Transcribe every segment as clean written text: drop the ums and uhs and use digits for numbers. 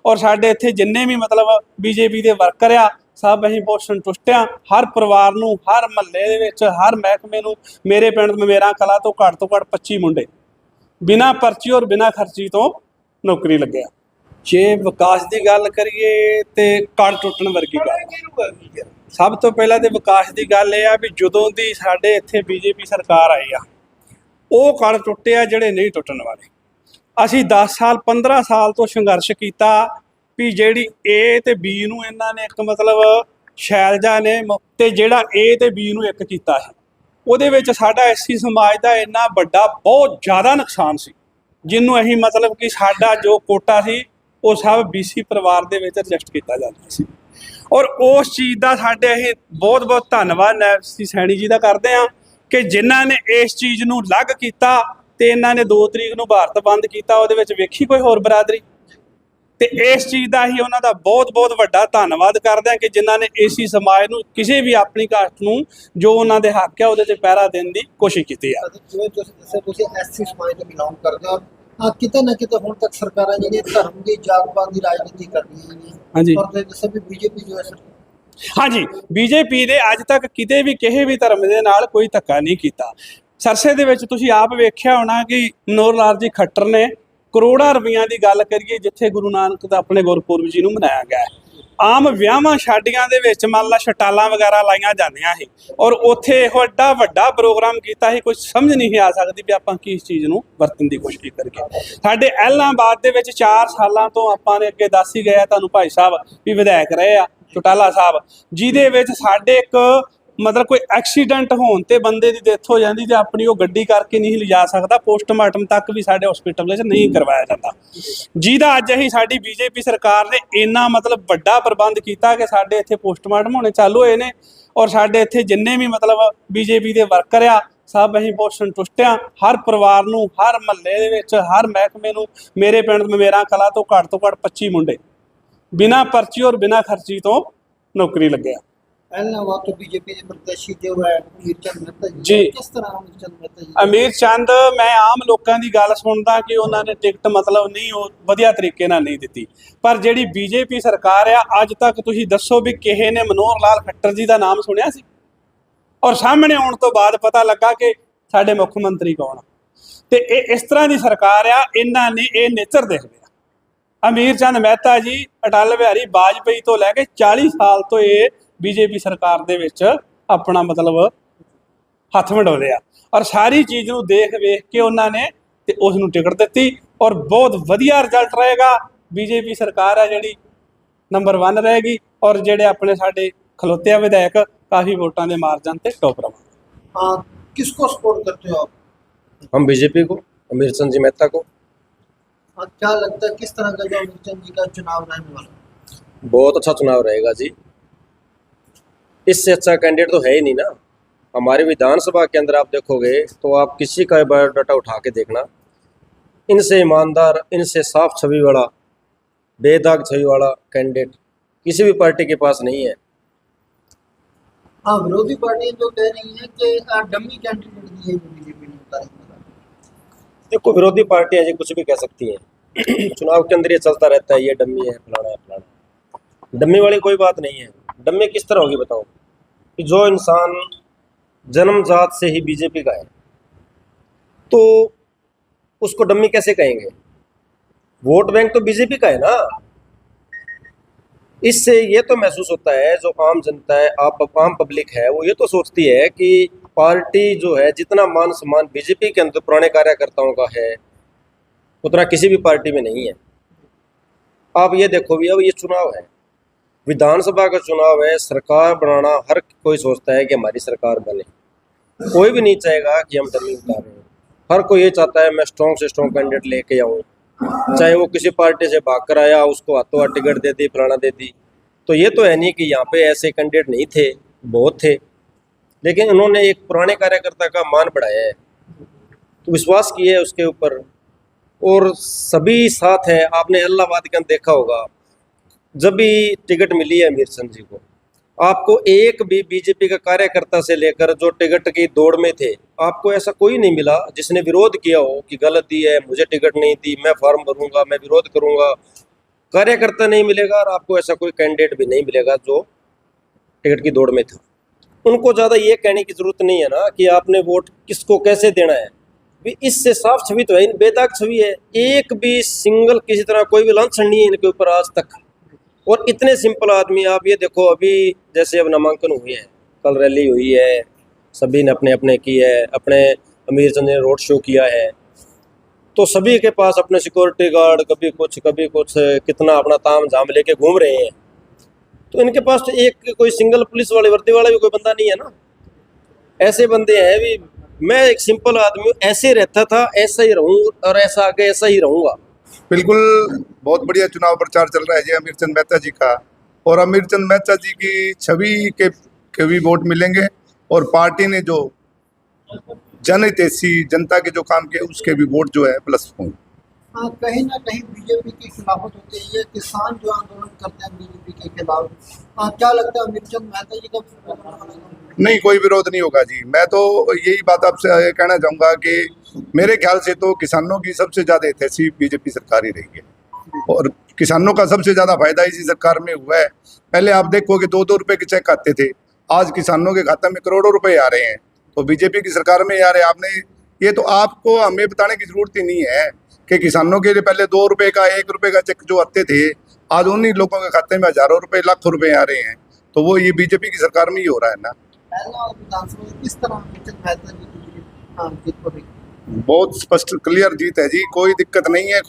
और साडे इत्थे जिन्ने भी मतलब बीजेपी के वर्कर आ सब असीं बहुत संतुष्ट हाँ। हर परिवार नूं, हर महल्ले दे विच, हर महकमे नूं मेरे पिंड ममेरा कला तो घट 25 मुंडे बिना परची और बिना खर्ची तो नौकरी लगे। जे विकास की गल करिए तो कण टुटण वर्गी गल। सब तो पहला तो विकास की गल यह आ भी जदों दी साडे इत्थे बीजेपी सरकार आई आ वो कण टुटे आ जिहड़े नहीं टुटण वाले। असीं 10 साल 15 साल तो संघर्ष किया भी जिहड़ी ए ते बी नूं इन्हां ने एक मतलब शैलजा ने ते जिहड़ा ए ते बी नूं एक कीता सी ਉਹਦੇ ਵਿੱਚ ਸਾਡਾ ਐਸਸੀ ਸਮਾਜ ਦਾ ਇੰਨਾ ਵੱਡਾ ਬਹੁਤ ਜ਼ਿਆਦਾ ਨੁਕਸਾਨ ਸੀ ਜਿਹਨੂੰ ਅਸੀਂ मतलब कि ਸਾਡਾ ਜੋ ਕੋਟਾ ਸੀ ਉਹ ਸਭ BC ਪਰਿਵਾਰ ਦੇ ਵਿੱਚ ਰਜਿਸਟ ਕੀਤਾ ਜਾਂਦਾ ਸੀ। ਔਰ ਉਸ ਚੀਜ਼ ਦਾ ਸਾਡੇ ਅਸੀਂ ਬਹੁਤ ਬਹੁਤ ਧੰਨਵਾਦ ਐਸਸੀ ਸੈਣੀ ਜੀ ਦਾ ਕਰਦੇ ਹਾਂ ਕਿ ਜਿਨ੍ਹਾਂ ਨੇ ਇਸ ਚੀਜ਼ ਨੂੰ ਅਲੱਗ ਕੀਤਾ ਤੇ ਇਹਨਾਂ ਨੇ 2 ਤਰੀਕ ਨੂੰ ਭਾਰਤ ਬੰਦ ਕੀਤਾ। ਉਹਦੇ ਵਿੱਚ ਵੇਖੀ ਕੋਈ ਹੋਰ ਬਰਾਦਰੀ ਤੇ ਇਸ ਚੀਜ਼ ਦਾ ਹੀ ਉਹਨਾਂ ਦਾ ਬਹੁਤ ਬਹੁਤ ਵੱਡਾ ਧੰਨਵਾਦ ਕਰਦੇ ਹਾਂ ਕਿ ਜਿਨ੍ਹਾਂ ਨੇ ਏਸੀ ਸਮਾਜ ਨੂੰ ਕਿਸੇ ਵੀ ਆਪਣੀ ਕਾਸਟ ਨੂੰ ਜੋ ਉਹਨਾਂ ਦੇ ਹੱਕ ਹੈ ਉਹਦੇ ਤੇ ਪਹਿਰਾ ਦੇਣ ਦੀ ਕੋਸ਼ਿਸ਼ ਕੀਤੀ ਆ। ਜਿਵੇਂ ਤੁਸੀਂ ਦੱਸਿਆ ਤੁਸੀਂ ਐਸਸੀ ਸਮਾਜ ਤੋਂ ਬਿਲੋਂਗ ਕਰਦੇ ਹੋ, ਕਿਤੇ ਨਾ ਕਿਤੇ ਹੁਣ ਤੱਕ ਸਰਕਾਰਾਂ ਜਿਹੜੀਆਂ ਧਰਮ ਦੀ ਜਾਤ-ਪਾਤ ਦੀ ਰਾਜਨੀਤੀ ਕਰਦੀਆਂ ਨੇ। ਹਾਂਜੀ, ਔਰ ਤੁਸੀਂ ਦੱਸਿਆ ਵੀ ਬੀਜੇਪੀ ਜੋ ਹੈ ਹਾਂਜੀ ਬੀਜੇਪੀ ਨੇ ਅੱਜ ਤੱਕ ਕਿਤੇ ਵੀ ਕਿਸੇ ਵੀ ਧਰਮ ਦੇ ਨਾਲ ਕੋਈ ਧੱਕਾ ਨਹੀਂ ਕੀਤਾ। ਸਰਸੇ ਦੇ ਵਿੱਚ ਤੁਸੀਂ ਆਪ ਵੇਖਿਆ ਹੋਣਾ ਕਿ ਮਨੋਹਰ ਲਾਲ ਜੀ ਖੱਟਰ ਨੇ ਕਰੋੜਾਂ ਰੁਪਈਆਂ ਦੀ ਗੱਲ ਕਰੀਏ ਜਿੱਥੇ ਗੁਰੂ ਨਾਨਕ ਦਾ ਆਪਣੇ ਗੁਰਪੁਰਬ ਜੀ ਨੂੰ ਮਨਾਇਆ ਗਿਆ ਹੈ। ਆਮ ਵਿਆਹਾਂ ਸ਼ਾਦੀਆਂ ਦੇ ਵਿੱਚ ਮੰਨ ਲਾ ਛਟਾਲਾਂ ਵਗੈਰਾ ਲਾਈਆਂ ਜਾਂਦੀਆਂ ਸੀ ਔਰ ਉੱਥੇ ਇਹੋ ਐਡਾ ਵੱਡਾ ਪ੍ਰੋਗਰਾਮ ਕੀਤਾ ਸੀ, ਕੋਈ ਸਮਝ ਨਹੀਂ ਆ ਸਕਦੀ ਵੀ ਆਪਾਂ ਕਿਸ ਚੀਜ਼ ਨੂੰ ਵਰਤਣ ਦੀ ਕੋਸ਼ਿਸ਼ ਕਰੀਏ। ਸਾਡੇ ਐਲਾਹਾਬਾਦ ਦੇ ਵਿੱਚ 4 ਸਾਲਾਂ ਤੋਂ ਆਪਾਂ ਨੇ ਅੱਗੇ ਦੱਸ ਹੀ ਗਏ ਤੁਹਾਨੂੰ ਭਾਈ ਸਾਹਿਬ ਵੀ ਵਿਧਾਇਕ ਰਹੇ ਆ ਚੌਟਾਲਾ ਸਾਹਿਬ, ਜਿਹਦੇ ਵਿੱਚ ਸਾਡੇ ਇੱਕ मतलब कोई एक्सीडेंट होने ते बंदे की डेथ हो जाती तो अपनी वो गड्डी करके नहीं लिजा सकता, पोस्टमार्टम तक भी साढ़े हॉस्पिटल में नहीं करवाया जाता। जिहदा अज असीं साडी बीजेपी सरकार ने इन्ना मतलब वड्डा प्रबंध किया कि साढ़े इत्थे पोस्टमार्टम होने चालू होए ने और साढ़े इत्थे जिन्ने भी मतलब बीजेपी के वर्कर आ सब असीं बहुत संतुष्ट हाँ। हर परिवार नूं, हर महल्ले दे विच, हर महकमे नूं मेरे पिंड ममेरा कला तो घट 25 मुंडे बिना परची और बिना खर्ची तो नौकरी लगे। ਐਲਾਹਾਬਾਦ ਤੋਂ बीजेपी ਦੇ ਪ੍ਰਤੀਸ਼ੀ ਜੋ ਹੈ ਅਮੀਰ ਚੰਦ ਮਹਿਤਾ जी, ਕਿਸ ਤਰ੍ਹਾਂ ਅਮੀਰ ਚੰਦ ਮਹਿਤਾ ਜੀ? ਅਮੀਰ ਚੰਦ ਮੈਂ ਆਮ ਲੋਕਾਂ ਦੀ ਗੱਲ ਸੁਣਦਾ ਕਿ ਉਹਨਾਂ ਨੇ ਟਿਕਟ मतलब ਨਹੀਂ ਉਹ ਵਧੀਆ ਤਰੀਕੇ ਨਾਲ ਨਹੀਂ ਦਿੱਤੀ, ਪਰ ਜਿਹੜੀ ਬੀਜੇਪੀ ਸਰਕਾਰ ਆ ਅੱਜ ਤੱਕ ਤੁਸੀਂ ਦੱਸੋ ਵੀ ਕਿਸੇ ਨੇ ਮਨੋਹਰ ਲਾਲ ਖੱਟਰ ਜੀ ਦਾ ਨਾਮ ਸੁਣਿਆ ਸੀ? ਔਰ ਸਾਹਮਣੇ ਆਉਣ ਤੋਂ ਬਾਅਦ ਪਤਾ ਲੱਗਾ ਕਿ ਸਾਡੇ ਮੁੱਖ ਮੰਤਰੀ ਕੌਣ ਆ। ਤੇ ਇਹ ਇਸ ਤਰ੍ਹਾਂ ਦੀ ਸਰਕਾਰ ਆ, ਇਹਨਾਂ ਨੇ ਇਹ ਨੇਚਰ ਦੇਖਦੇ ਆ। ਅਮੀਰ ਚੰਦ ਮਹਿਤਾ ਜੀ ਅਟਲ ਬਿਹਾਰੀ ਵਾਜਪੇਈ ਤੋਂ ਲੈ ਕੇ 40 ਸਾਲ ਤੋਂ ਇਹ बीजेपी सरकार दे विच अपना मतलब हथ वंडाउंदे आ और सारी चीज़ नूं देख वेख के उन्होंने ते उस नूं टिकट दित्ती और बहुत वधिया रिजल्ट रहेगा। बीजेपी सरकार है जिहड़ी नंबर 1 रहेगी और जिहड़े अपने साडे खलोते आ विधायक काफ़ी वोटां दे मार्जन ते टॉप रहेगा। किसको सपोर्ट करते हो आप? हम बीजेपी को, अमीर चंद जी मेहता को। क्या लगता है किस तरह का जो अमीर चंद जी का चुनाव रहने वाला? बहुत अच्छा चुनाव रहेगा जी, इससे अच्छा कैंडिडेट तो है ही नहीं ना। हमारे विधानसभा के अंदर आप देखोगे तो आप किसी का बायोडाटा उठा के देखना, इनसे ईमानदार, इनसे साफ छवि वाला, बेदाग छवि वाला कैंडिडेट किसी भी पार्टी के पास नहीं है। हाँ, विरोधी पार्टी जो कह रही है कि डमी कैंडिडेट दिए जो बीजेपी ने उतारे। देखो विरोधी पार्टियां जी कुछ भी कह सकती हैं चुनाव के अंदर ये चलता रहता है, ये डमी है, फलाना है, फलाना। डमी वाली कोई बात नहीं है। डमी किस तरह होगी बताओ कि जो इंसान जन्मजात से ही बीजेपी का है तो उसको डमी कैसे कहेंगे? वोट बैंक तो बीजेपी का है ना। इससे ये तो महसूस होता है जो आम जनता है, आम पब्लिक है, वो ये तो सोचती है कि पार्टी जो है जितना मान सम्मान बीजेपी के अंदर पुराने कार्यकर्ताओं का है उतना किसी भी पार्टी में नहीं है। आप ये देखो भी अब ये चुनाव है, विधानसभा का चुनाव है, सरकार बनाना हर कोई सोचता है कि हमारी सरकार बने। कोई भी नहीं चाहेगा कि हम डमी उतारें। हर कोई ये चाहता है मैं स्ट्रॉन्ग से स्ट्रॉन्ग कैंडिडेट लेके आऊँ, चाहे वो किसी पार्टी से भाग कर आया उसको हाथों हाथ टिकट दे दी, फलाना दे दी। तो ये तो है नहीं कि यहाँ पे ऐसे कैंडिडेट नहीं थे, बहुत थे, लेकिन उन्होंने एक पुराने कार्यकर्ता का मान बढ़ाया है, तो विश्वास किए है उसके ऊपर और सभी साथ है। आपने इलाहाबाद के अंदर देखा होगा जब भी टिकट मिली है अमीर चंद जी को, आपको एक भी बीजेपी का कार्यकर्ता से लेकर जो टिकट की दौड़ में थे आपको ऐसा कोई नहीं मिला जिसने विरोध किया हो कि गलत दी है, मुझे टिकट नहीं दी, मैं फॉर्म भरूंगा, मैं विरोध करूंगा। कार्यकर्ता नहीं मिलेगा और आपको ऐसा कोई कैंडिडेट भी नहीं मिलेगा जो टिकट की दौड़ में था। उनको ज़्यादा ये कहने की जरूरत नहीं है ना कि आपने वोट किसको कैसे देना है, भी इससे साफ छवि तो है, बेदाग छवि है। एक भी सिंगल किसी तरह कोई भी लांछन नहीं है इनके ऊपर आज तक। और इतने सिंपल आदमी, आप ये देखो अभी जैसे अब नामांकन हुए हैं, कल रैली हुई है, सभी ने अपने अपने की है, अपने अमीर चंद ने रोड शो किया है, तो सभी के पास अपने सिक्योरिटी गार्ड कभी कुछ कितना अपना ताम झाम लेके घूम रहे हैं। तो इनके पास तो एक कोई सिंगल पुलिस वाले वर्दी वाला भी कोई बंदा नहीं है ना। ऐसे बंदे हैं भी, मैं एक सिंपल आदमी हूँ, ऐसे रहता था ऐसा ही रहूँ और ऐसा आगे ऐसा ही रहूँगा। बिल्कुल बहुत बढ़िया चुनाव प्रचार चल रहा है जी अमीरचंद मेहता जी का, और अमीरचंद मेहता जी की छवि के भी वोट मिलेंगे, और पार्टी ने जो जनहितैषी जनता के जो काम किए उसके भी वोट जो है प्लस होंगे। हाँ, कहीं ना कहीं बीजेपी की खिलाफत होती है, ये किसान जो आंदोलन करते हैं बीजेपी के खिलाफ, क्या लगता है अमीरचंद मेहता जी का? नहीं, कोई विरोध नहीं होगा जी। मैं तो यही बात आपसे कहना चाहूँगा कि मेरे ख्याल से तो किसानों की सबसे ज़्यादा हितैषी बीजेपी सरकार ही रही है, और किसानों का सबसे ज़्यादा फायदा इसी सरकार में हुआ है। पहले आप देखो कि 2-2 रुपए के चेक आते थे, आज किसानों के खाते में करोड़ों रुपए आ रहे हैं, तो बीजेपी की सरकार में आ रहे हैं। आपने ये तो आपको हमें बताने की जरूरत ही नहीं है कि किसानों के लिए पहले 2 रुपए का 1 रुपए का चेक जो आते थे, आज उन्हीं लोगों के खाते में हजारों रुपए लाखों रुपए आ रहे हैं, तो वो ये बीजेपी की सरकार में ही हो रहा है ना। किस तरह अमीरचंद मेहता जी की जीत हो रही? बहुत स्पष्ट क्लियर जीत है जी, कोई दिक्कत नहीं है,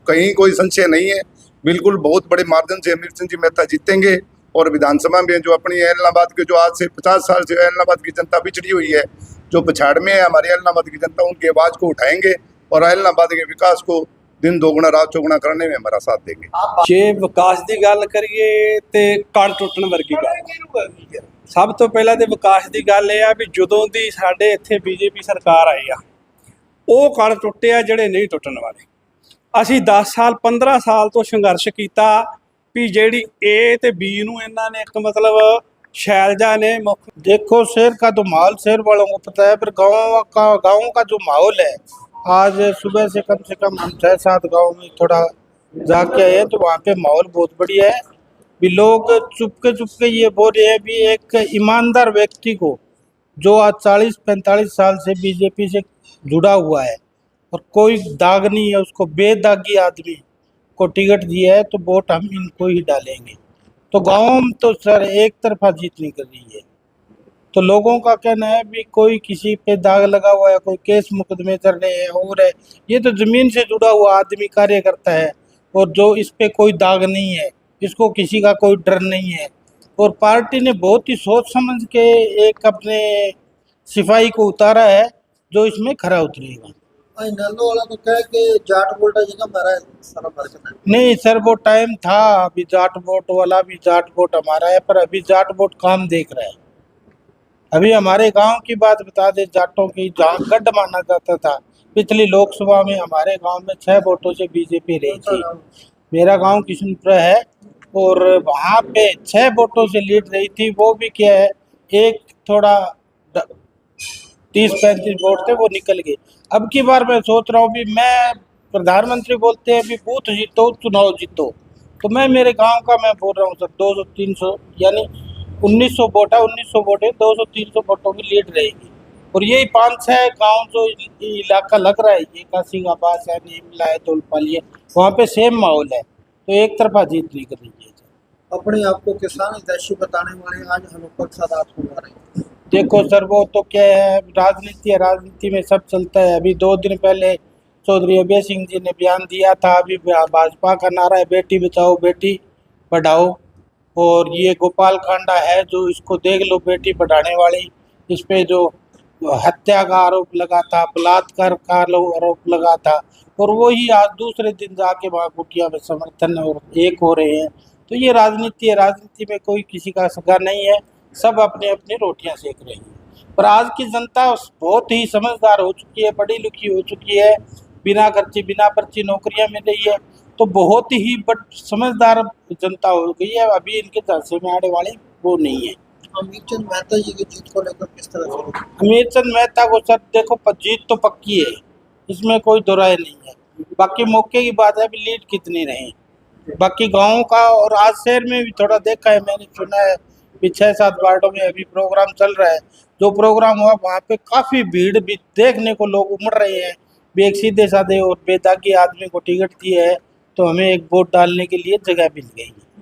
कहीं कोई संशय नहीं है। बिल्कुल बहुत बड़े मार्जिन से अमीरचंद जी मेहता जीतेंगे, और विधानसभा में जो अपनी ऐलनाबाद के जो आज से 50 साल से ऐलनाबाद की जनता पिछड़ी हुई है, जो पछाड़ में है हमारी ऐलनाबाद की जनता, उनकी आवाज़ को उठाएंगे और ऐलनाबाद के विकास को दिन दोगुना रात चौगुना करने में हमारा साथ देंगे। ਜੇ ਵਿਕਾਸ ਦੀ ਗੱਲ ਕਰੀਏ ਤੇ ਕਣ ਟੁੱਟਣ ਵਰਗੀ ਗੱਲ। ਸਭ ਤੋਂ ਪਹਿਲਾਂ ਤੇ ਵਿਕਾਸ ਦੀ ਗੱਲ ਇਹ ਆ ਵੀ ਜਦੋਂ ਦੀ ਸਾਡੇ ਇੱਥੇ ਬੀਜੇਪੀ ਸਰਕਾਰ ਆਈ ਆ, ਉਹ ਕਣ ਟੁੱਟੇ ਆ ਜਿਹੜੇ ਨਹੀਂ ਟੁੱਟਣ ਵਾਲੇ। ਅਸੀਂ 10 ਸਾਲ 15 ਸਾਲ ਤੋਂ ਸੰਘਰਸ਼ ਕੀਤਾ ਵੀ ਜਿਹੜੀ ਏ ਤੇ ਬੀ ਨੂੰ ਇਹਨਾਂ ਨੇ ਇੱਕ ਮਤਲਬ शैलजा ने देखो शहर का तो माहौल शहर वालों को पता है, पर गाँव का जो माहौल है, आज सुबह से कम हम 6-7 गाँव में थोड़ा जाके आए तो वहाँ पे माहौल बहुत बढ़िया है। भी लोग चुपके ये बोल रहे हैं भी एक ईमानदार व्यक्ति को जो आज 40-45 साल से बीजेपी से जुड़ा हुआ है और कोई दाग नहीं है, उसको बेदागी आदमी को टिकट दिया है, तो वोट हम इनको ही डालेंगे। तो गाँव में तो सर एक तरफा जीत नहीं कर रही है, तो लोगों का कहना है भी कोई किसी पे दाग लगा हुआ है, कोई केस मुकदमे चल रहे हैं और है, ये तो ज़मीन से जुड़ा हुआ आदमी कार्य करता है, और जो इस पे कोई दाग नहीं है, इसको किसी का कोई डर नहीं है। और पार्टी ने बहुत ही सोच समझ के एक अपने सिपाही को उतारा है जो इसमें खरा उतरेगा। नल्लो वाला तो कहे कि जाट वोल्टा जी का हमारा सारा बरकत है। नहीं सर, वो टाइम था, अभी जाट वोट वाला भी जाट वोट हमारा है, पर अभी जाट वोट काम देख रहा है। अभी हमारे गांव की बात बता दे, जाटों की जहाँ गढ़ माना जाता था, पिछली लोकसभा में हमारे गांव में 6 वोटों से बीजेपी रही थी। मेरा गांव किशनपुरा है और वहाँ पे 6 वोटों से लीड रही थी। वो भी क्या है, एक थोड़ा 30-35 वोट थे, वो निकल गए। अब की बार मैं सोच रहा हूँ भी मैं, प्रधानमंत्री बोलते हैं भी बूथ जीतो चुनाव जीतो, तो मैं मेरे गांव का मैं बोल रहा हूँ सर 200-300 यानी 1900 वोट है, 1900 वोट है, 200-300 वोटों की लीड रहेगी। और यही 5-6 गांव जो इलाका लग रहा है, ये कासिंगाबाद है, नीमला है, तोलपाली है, वहाँ पे सेम माहौल है, तो एक तरफा जीत नहीं कर रही है। अपने आप को किसान हितैषी बताने वाले आज अनुपम सादात हो रहे हैं। देखो सर, वो तो क्या है, राजनीति है, राजनीति में सब चलता है। अभी 2 दिन पहले चौधरी अभय सिंह जी ने बयान दिया था, अभी भाजपा का नारा है बेटी बचाओ बेटी पढ़ाओ, और ये गोपाल कांडा है जो इसको देख लो बेटी पढ़ाने वाली, इस पे जो हत्या का आरोप लगा था, बलात्कार का आरोप लगा था, और वही आज दूसरे दिन जाके वहाँ कुटिया में समर्थन और एक हो रहे हैं। तो ये राजनीति है, राजनीति में कोई किसी का सगा नहीं है, सब अपने अपने रोटियां सेक रही है। पर आज की जनता बहुत ही समझदार हो चुकी है, पढ़ी लिखी हो चुकी है, बिना खर्चे बिना पर्ची नौकरियां मिल रही है, तो बहुत ही समझदार जनता हो गई है। अभी इनके झांसे में आने वाले वो नहीं है। अमीरचंद मेहता जी की जीत को लेकर किस तरह से? अमीरचंद मेहता को सर देखो, जीत तो पक्की है, इसमें कोई दो राय नहीं है। बाकी मौके की बात है, अभी लीड कितनी रही। बाकी गाँव का और आज शहर में भी थोड़ा देखा है, मैंने सुना है भी 6-7 वार्डों में अभी प्रोग्राम चल रहा है। जो प्रोग्राम हुआ वहाँ पे काफ़ी भीड़ भी देखने को लोग उमड़ रहे हैं भी एक सीधे साधे और बेदागी आदमी को टिकट दिए है तो हमें एक वोट डालने के लिए जगह मिल गई है।